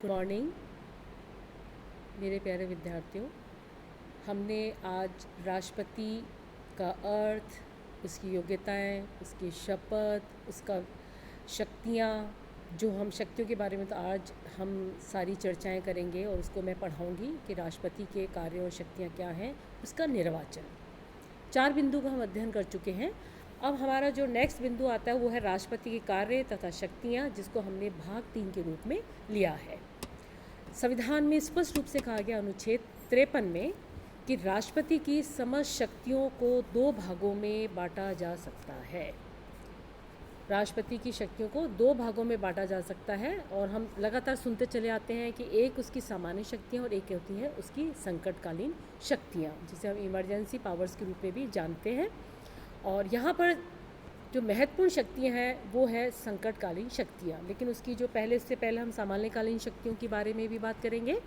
Good morning मेरे प्यारे विद्यार्थियों। हमने आज राष्ट्रपति का अर्थ, उसकी योग्यताएं, उसकी शपथ, उसका शक्तियाँ, जो हम शक्तियों के बारे में तो आज हम सारी चर्चाएं करेंगे और उसको मैं पढ़ाऊंगी कि राष्ट्रपति के कार्य और शक्तियाँ क्या हैं, उसका निर्वाचन। 4 बिंदु का हम अध्ययन कर चुके हैं। अब हमारा जो नेक्स्ट बिंदु आता है वो है राष्ट्रपति के कार्य तथा शक्तियाँ, जिसको हमने भाग 3 के रूप में लिया है। संविधान में स्पष्ट रूप से कहा गया अनुच्छेद 53 में कि राष्ट्रपति की समस्त शक्तियों को 2 भागों में बांटा जा सकता है। राष्ट्रपति की शक्तियों को 2 भागों में बांटा जा सकता है और हम लगातार सुनते चले आते हैं कि एक उसकी सामान्य शक्तियाँ और एक होती है उसकी संकटकालीन शक्तियाँ, जिसे हम इमरजेंसी पावर्स के रूप में भी जानते हैं। और यहाँ पर जो महत्वपूर्ण शक्तियाँ हैं वो है संकटकालीन शक्तियाँ, लेकिन उससे पहले हम सामान्यकालीन शक्तियों के बारे में भी बात करेंगे।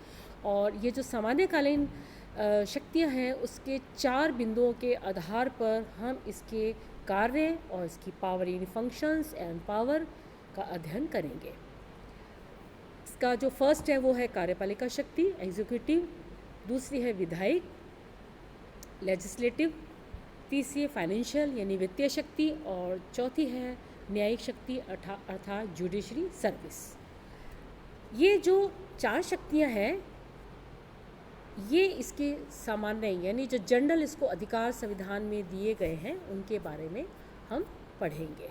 और ये जो सामान्यकालीन शक्तियाँ हैं उसके 4 बिंदुओं के आधार पर हम इसके कार्य और इसकी पावर यानी फंक्शंस एंड पावर का अध्ययन करेंगे। इसका जो फर्स्ट है वो है कार्यपालिका शक्ति एग्जीक्यूटिव, दूसरी है विधायिक लेजिस्लेटिव, तीसरी है फाइनेंशियल यानी वित्तीय शक्ति और चौथी है न्यायिक शक्ति अर्थात जुडिशरी सर्विस। ये जो 4 शक्तियां हैं ये इसके सामान्य यानी जो जनरल इसको अधिकार संविधान में दिए गए हैं उनके बारे में हम पढ़ेंगे।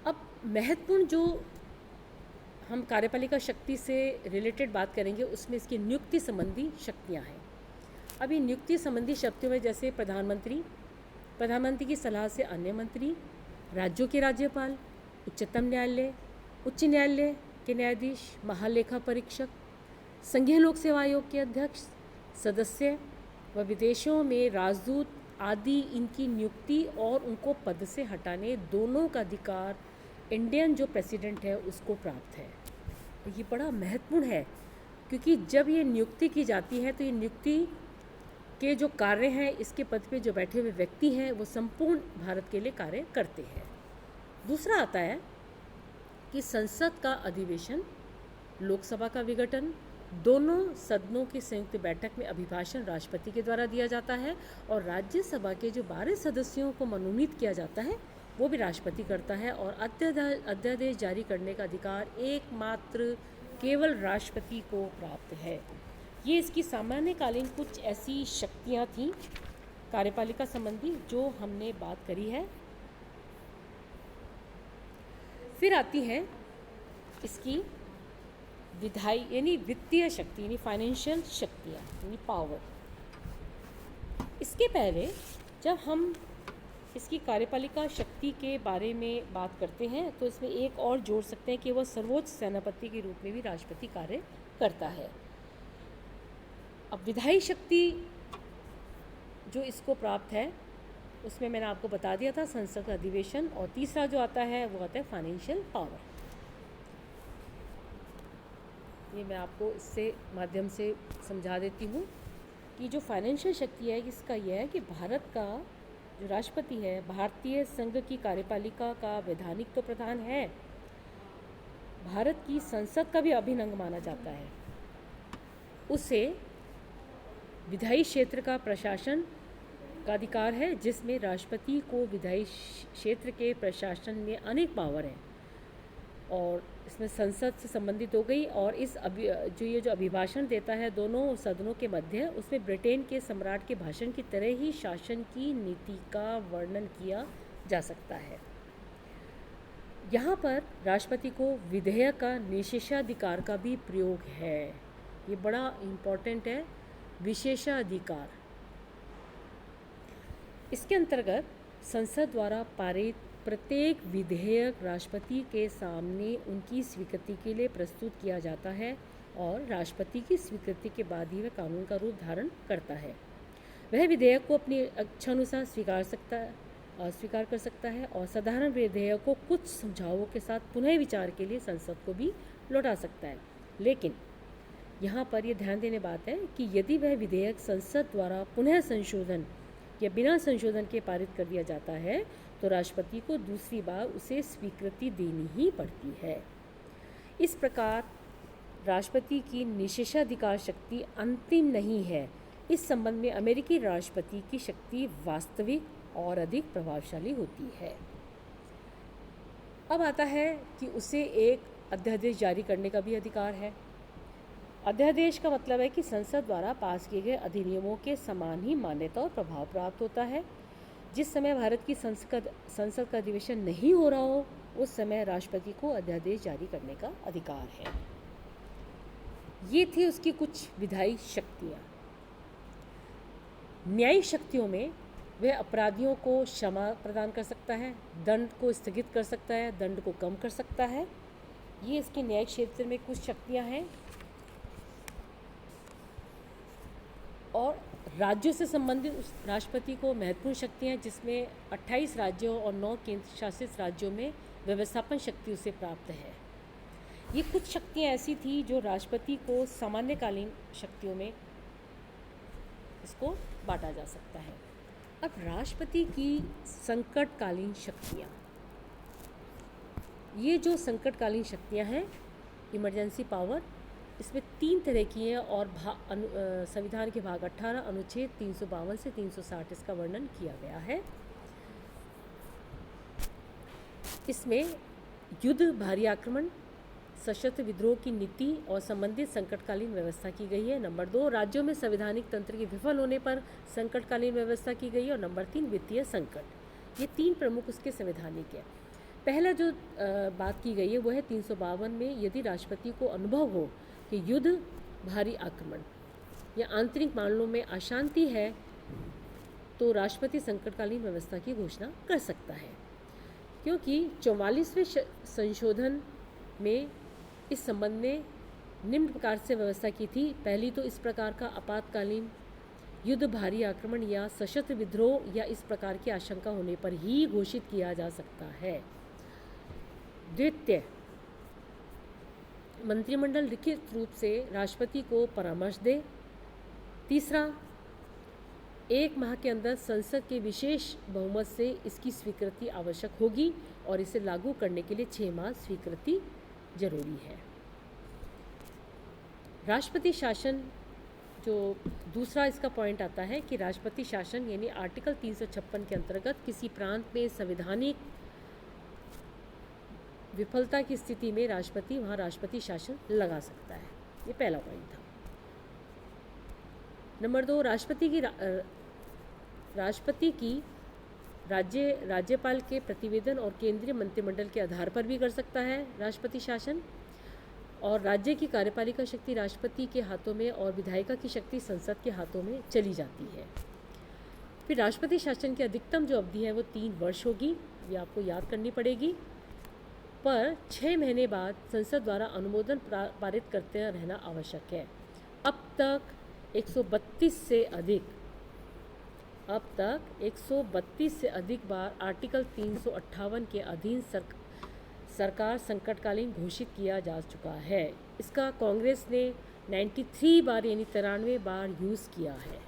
अब महत्वपूर्ण जो हम कार्यपालिका शक्ति से रिलेटेड बात करेंगे उसमें इसकी नियुक्ति संबंधी शक्तियां हैं। अभी नियुक्ति संबंधी शक्तियों में जैसे प्रधानमंत्री की सलाह से अन्य मंत्री, राज्यों के राज्यपाल, उच्चतम न्यायालय, उच्च न्यायालय के न्यायाधीश, महालेखा परीक्षक, संघीय लोक सेवा आयोग के अध्यक्ष, सदस्य व विदेशों में राजदूत आदि, इनकी नियुक्ति और उनको पद से हटाने दोनों का अधिकार इंडियन जो प्रेसिडेंट है उसको प्राप्त है। ये बड़ा महत्वपूर्ण है क्योंकि जब ये नियुक्ति की जाती है तो ये नियुक्ति के जो कार्य हैं, इसके पद पे जो बैठे हुए व्यक्ति हैं वो संपूर्ण भारत के लिए कार्य करते हैं। दूसरा आता है कि संसद का अधिवेशन, लोकसभा का विघटन, दोनों सदनों की संयुक्त बैठक में अभिभाषण राष्ट्रपति के द्वारा दिया जाता है और राज्यसभा के जो 12 सदस्यों को मनोनीत किया जाता है वो भी राष्ट्रपति करता है। और अध्यादेश जारी करने का अधिकार एकमात्र केवल राष्ट्रपति को प्राप्त है। ये इसकी सामान्यकालीन कुछ ऐसी शक्तियाँ थीं कार्यपालिका संबंधी जो हमने बात करी है। फिर आती है इसकी विधायी यानी वित्तीय शक्ति यानी फाइनेंशियल शक्तियाँ यानी पावर। इसके पहले जब हम इसकी कार्यपालिका शक्ति के बारे में बात करते हैं तो इसमें एक और जोड़ सकते हैं कि वह सर्वोच्च सेनापति के रूप में भी राष्ट्रपति कार्य करता है। अब विधायी शक्ति जो इसको प्राप्त है उसमें मैंने आपको बता दिया था संसद का अधिवेशन, और तीसरा जो आता है वो आता है फाइनेंशियल पावर। ये मैं आपको इससे माध्यम से समझा देती हूँ कि जो फाइनेंशियल शक्ति है इसका यह है कि भारत का जो राष्ट्रपति है भारतीय संघ की कार्यपालिका का वैधानिक तो प्रधान है, भारत की संसद का भी अभिन्न अंग माना जाता है। उसे विधायी क्षेत्र का प्रशासन का अधिकार है जिसमें राष्ट्रपति को विधायी क्षेत्र के प्रशासन में अनेक पावर हैं और इसमें संसद से संबंधित हो गई। और जो अभिभाषण देता है दोनों सदनों के मध्य, उसमें ब्रिटेन के सम्राट के भाषण की तरह ही शासन की नीति का वर्णन किया जा सकता है। यहाँ पर राष्ट्रपति को विधेयक का निषेधाधिकार का भी प्रयोग है। ये बड़ा इम्पॉर्टेंट है, विशेषाधिकार। इसके अंतर्गत संसद द्वारा पारित प्रत्येक विधेयक राष्ट्रपति के सामने उनकी स्वीकृति के लिए प्रस्तुत किया जाता है और राष्ट्रपति की स्वीकृति के बाद ही वह कानून का रूप धारण करता है। वह विधेयक को अपनी इच्छानुसार स्वीकार कर सकता है और साधारण विधेयक को कुछ सुझावों के साथ पुनः विचार के लिए संसद को भी लौटा सकता है। लेकिन यहाँ पर यह ध्यान देने बात है कि यदि वह विधेयक संसद द्वारा पुनः संशोधन या बिना संशोधन के पारित कर दिया जाता है तो राष्ट्रपति को दूसरी बार उसे स्वीकृति देनी ही पड़ती है। इस प्रकार राष्ट्रपति की निषेधाधिकार शक्ति अंतिम नहीं है। इस संबंध में अमेरिकी राष्ट्रपति की शक्ति वास्तविक और अधिक प्रभावशाली होती है। अब आता है कि उसे एक अध्यादेश जारी करने का भी अधिकार है। अध्यादेश का मतलब है कि संसद द्वारा पास किए गए अधिनियमों के समान ही मान्यता और प्रभाव प्राप्त होता है। जिस समय भारत की संसद का अधिवेशन नहीं हो रहा हो, उस समय राष्ट्रपति को अध्यादेश जारी करने का अधिकार है। ये थी उसकी कुछ विधायी शक्तियाँ। न्यायिक शक्तियों में वह अपराधियों को क्षमा प्रदान कर सकता है, दंड को स्थगित कर सकता है, दंड को कम कर सकता है। ये इसके न्यायिक क्षेत्र में कुछ शक्तियाँ हैं। और राज्यों से संबंधित उस राष्ट्रपति को महत्वपूर्ण शक्तियाँ हैं, जिसमें 28 राज्यों और 9 केंद्र शासित राज्यों में व्यवस्थापन शक्ति उसे प्राप्त है। ये कुछ शक्तियाँ ऐसी थी जो राष्ट्रपति को सामान्यकालीन शक्तियों में इसको बांटा जा सकता है। अब राष्ट्रपति की संकटकालीन शक्तियाँ, ये जो संकटकालीन शक्तियाँ हैं, इमरजेंसी पावर, इसमें 3 तरह की हैं और संविधान के भाग 18 अनुच्छेद 352 से 360 इसका वर्णन किया गया है। इसमें युद्ध, भारी आक्रमण, सशस्त्र विद्रोह की नीति और संबंधित संकटकालीन व्यवस्था की गई है। नंबर 2, राज्यों में संवैधानिक तंत्र के विफल होने पर संकटकालीन व्यवस्था की गई है। और नंबर 3, वित्तीय संकट। ये 3 प्रमुख उसके संवैधानिक है। पहला जो बात की गई है वो है 352 में, यदि राष्ट्रपति को अनुभव हो कि युद्ध, भारी आक्रमण या आंतरिक मामलों में अशांति है, तो राष्ट्रपति संकटकालीन व्यवस्था की घोषणा कर सकता है। क्योंकि 44वें संशोधन में इस संबंध में निम्न प्रकार से व्यवस्था की थी। पहली तो इस प्रकार का आपातकालीन युद्ध, भारी आक्रमण या सशस्त्र विद्रोह या इस प्रकार की आशंका होने पर ही घोषित किया जा सकता है। द्वितीय, मंत्रिमंडल लिखित रूप से राष्ट्रपति को परामर्श दे। तीसरा, 1 माह के अंदर संसद के विशेष बहुमत से इसकी स्वीकृति आवश्यक होगी और इसे लागू करने के लिए 6 माह स्वीकृति जरूरी है। राष्ट्रपति शासन, जो दूसरा इसका पॉइंट आता है कि राष्ट्रपति शासन यानी आर्टिकल 356 के अंतर्गत किसी प्रांत में संवैधानिक विफलता की स्थिति में राष्ट्रपति वहाँ राष्ट्रपति शासन लगा सकता है। ये पहला पॉइंट था। नंबर 2, राष्ट्रपति की राज्यपाल के प्रतिवेदन और केंद्रीय मंत्रिमंडल के आधार पर भी कर सकता है राष्ट्रपति शासन। और राज्य की कार्यपालिका शक्ति राष्ट्रपति के हाथों में और विधायिका की शक्ति संसद के हाथों में चली जाती है। फिर राष्ट्रपति शासन की अधिकतम जो अवधि है वो 3 वर्ष होगी, ये आपको याद करनी पड़ेगी। पर 6 महीने बाद संसद द्वारा अनुमोदन पारित करते रहना आवश्यक है। अब तक 132 से अधिक बार आर्टिकल 358 के अधीन सरकार संकटकालीन घोषित किया जा चुका है। इसका कांग्रेस ने 93 बार यानी 93 बार यूज़ किया है।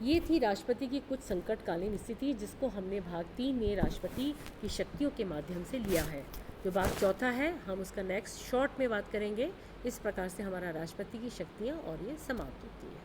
ये थी राष्ट्रपति की कुछ संकटकालीन स्थिति, जिसको हमने भाग 3 में राष्ट्रपति की शक्तियों के माध्यम से लिया है। जो भाग 4 है, हम उसका नेक्स्ट शॉर्ट में बात करेंगे। इस प्रकार से हमारा राष्ट्रपति की शक्तियाँ और ये समाप्त होती है।